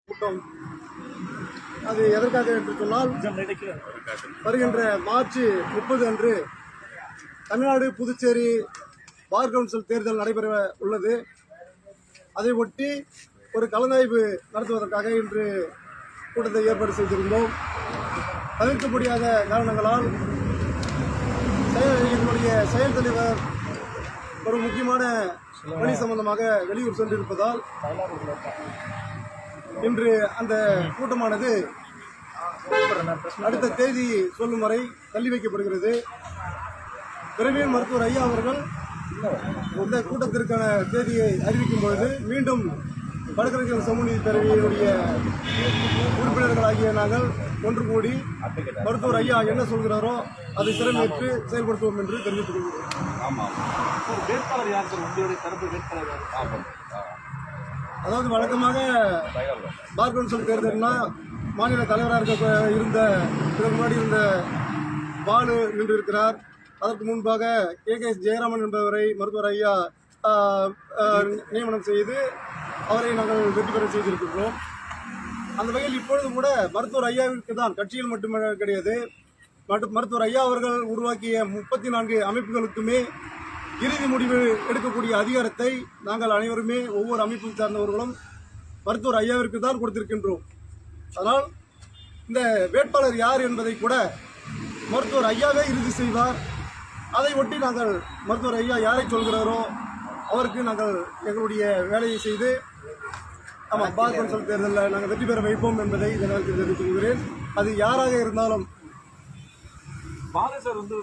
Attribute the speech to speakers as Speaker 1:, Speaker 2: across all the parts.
Speaker 1: கூட்டம் அது எதற்காக என்று சொன்னால், வருகின்ற மார்ச் 30 அன்று தமிழ்நாடு புதுச்சேரி பார் கவுன்சில் தேர்தல் நடைபெற உள்ளது. அதை ஒட்டி ஒரு கலந்தாய்வு நடத்துவதற்காக இன்று கூட்டத்தை ஏற்பாடு செய்திருந்தோம். தவிர்க்க முடியாத காரணங்களால் எங்களுடைய செயல் தலைவர் ஒரு முக்கியமான பணி சம்பந்தமாக வெளியூர் சென்றிருப்பதால் இன்று அந்த கூட்டமானது அடுத்த தேதி சொல்லும் வரை தள்ளி வைக்கப்படுகிறது. விரைவில் மருத்துவர் ஐயா அவர்கள் இந்த கூட்டத்திற்கான தேதியை அறிவிக்கும் பொழுது மீண்டும் வழக்கறிஞர் சமூக பேரவையினுடைய உறுப்பினர்களாகிய நாங்கள் ஒன்று கூடி மருத்துவர் ஐயா என்ன சொல்கிறாரோ அதை சிறமேற்று செயல்படுத்துவோம் என்று தெரிவித்துக் கொள்கிறோம். அதாவது வழக்கமாக பார் கவுன்சில் தேர்தல்னா மாநில தலைவராக இருந்த முன்னாடி இருந்த பாலு நின்று இருக்கிறார். அதற்கு முன்பாக KKS ஜெயராமன் என்பவரை மருத்துவர் ஐயா நியமனம் செய்து அவரை நாங்கள் வெற்றி பெற செய்திருக்கிறோம். அந்த வகையில் இப்பொழுது கூட மருத்துவர் ஐயாவிற்கு தான், கட்சியில் மட்டுமே கிடையாது, மருத்துவர் ஐயா அவர்கள் உருவாக்கிய 34 அமைப்புகளுக்குமே இறுதி முடிவு எடுக்கக்கூடிய அதிகாரத்தை நாங்கள் அனைவருமே ஒவ்வொரு அமைப்பை சார்ந்தவர்களும் மருத்துவர் ஐயாவிற்கு தான் கொடுத்திருக்கின்றோம். அதனால் இந்த வேட்பாளர் யார் என்பதை கூட மருத்துவர் ஐயாவே இறுதி செய்வார். அதை ஒட்டி நாங்கள் மருத்துவர் ஐயா யாரை சொல்கிறாரோ அவருக்கு நாங்கள் எங்களுடைய வேலையை செய்து பார் கவுன்சில் தேர்தலில் நாங்கள் வெற்றி பெற வைப்போம் என்பதை இந்த நேரத்தில் தெரிவித்துக் கொள்கிறேன். அது யாராக இருந்தாலும்.
Speaker 2: பாலு சார் வந்து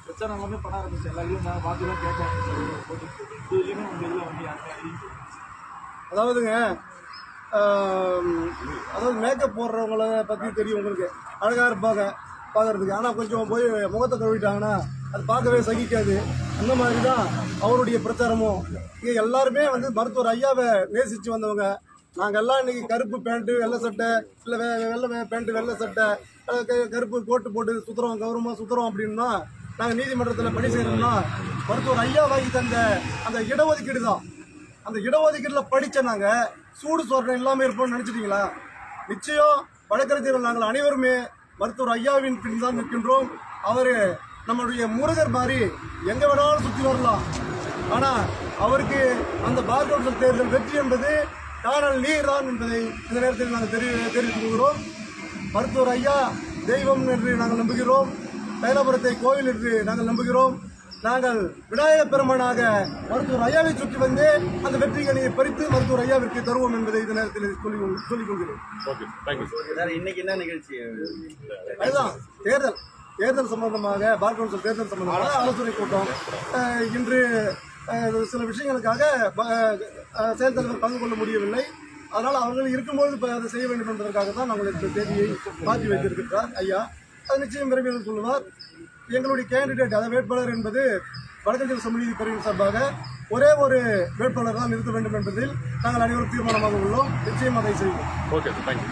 Speaker 2: பிரச்சனை எல்லாமே பண்ண ஆரம்பிச்சு எல்லாரையும் பார்த்துலாம் கேட்க
Speaker 1: அதாவதுங்க, அதாவது மேக்கப் போடுறவங்கள பற்றி தெரியும் உங்களுக்கு, அழகாக இருப்பாங்க பார்க்கறதுக்கு. ஆனால் கொஞ்சம் போய் முகத்தை கழுவிட்டாங்கன்னா அது பார்க்கவே சகிக்காது. அந்த மாதிரி தான் அவருடைய பிரச்சாரமும். இங்கே எல்லாருமே வந்து மருத்துவர் ஐயாவை நேசித்து வந்தவங்க. நாங்கள் எல்லாம் இன்னைக்கு கருப்பு பேண்ட்டு வெள்ளை சட்டை, இல்லை வெள்ளை பேண்ட்டு வெள்ளை சட்டை, கருப்பு கோட்டு போட்டு சுற்றுறோம், கௌரவமாக சுற்றுறோம் அப்படின்னா நாங்கள் நீதிமன்றத்தில் பணி செய்யணும்னா மருத்துவர் ஐயா வாங்கி தந்த அந்த இடஒதுக்கீடு தான். அந்த இடஒதுக்கீட்டில் படித்த நாங்கள் சூடு சோறு இல்லாமல் இருப்போம்னு நினச்சிட்டிங்களா? நிச்சயம் வழக்கறிஞர்கள் நாங்கள் அனைவருமே மருத்துவர் ஐயாவின் பின் தான் நிற்கின்றோம். அவர் நம்மளுடைய முருகர் மாதிரி எங்கே வேணாலும் சுற்றி வரலாம். ஆனால் அவருக்கு அந்த பார் கவுன்சில் தேர்தல் வெற்றி என்பது காணல் நீர் தான் என்பதை இந்த நேரத்தில் நாங்கள் தெரிவித்துக் கொள்கிறோம். மருத்துவர் ஐயா தெய்வம் என்று நாங்கள் நம்புகிறோம். தைலாபுரத்தை கோவில் என்று நாங்கள் நம்புகிறோம். நாங்கள் விநாயகப் பெருமானாக மருத்துவர் ஐயாவை சுற்றி வந்து அந்த வெற்றிகளை பறித்து மருத்துவர் ஐயாவிற்கு தருவோம் என்பதை இந்த நேரத்தில் சொல்லிக் கொள்கிறேன்.
Speaker 3: இன்னைக்கு என்ன நிகழ்ச்சி?
Speaker 1: அதுதான் தேர்தல் சம்பந்தமாக, பார் கவுன்சில் தேர்தல் சம்பந்தமாக ஆலோசனை கூட்டம். இன்று சில விஷயங்களுக்காக செயல் தலைவர் கலந்து கொள்ள முடியவில்லை. அதனால் அவர்கள் இருக்கும்போது அதை செய்ய வேண்டும் என்பதற்காக தான் நாங்கள் இந்த தேதியை மாற்றி வைத்திருக்கிறார் ஐயா. அது நிச்சயம் விரைவில் சொல்லுவார். எங்களுடைய கேண்டிடேட், அதாவது வேட்பாளர் என்பது வழக்கறிஞர் சமூக பிரிவின் சார்பாக ஒரே ஒரு வேட்பாளர் தான் நிறுத்த வேண்டும் என்பதில் நாங்கள் அனைவரும் தீர்மானமாக உள்ளோம். நிச்சயம் அதை செய்வோம்.
Speaker 4: Okay, thank you.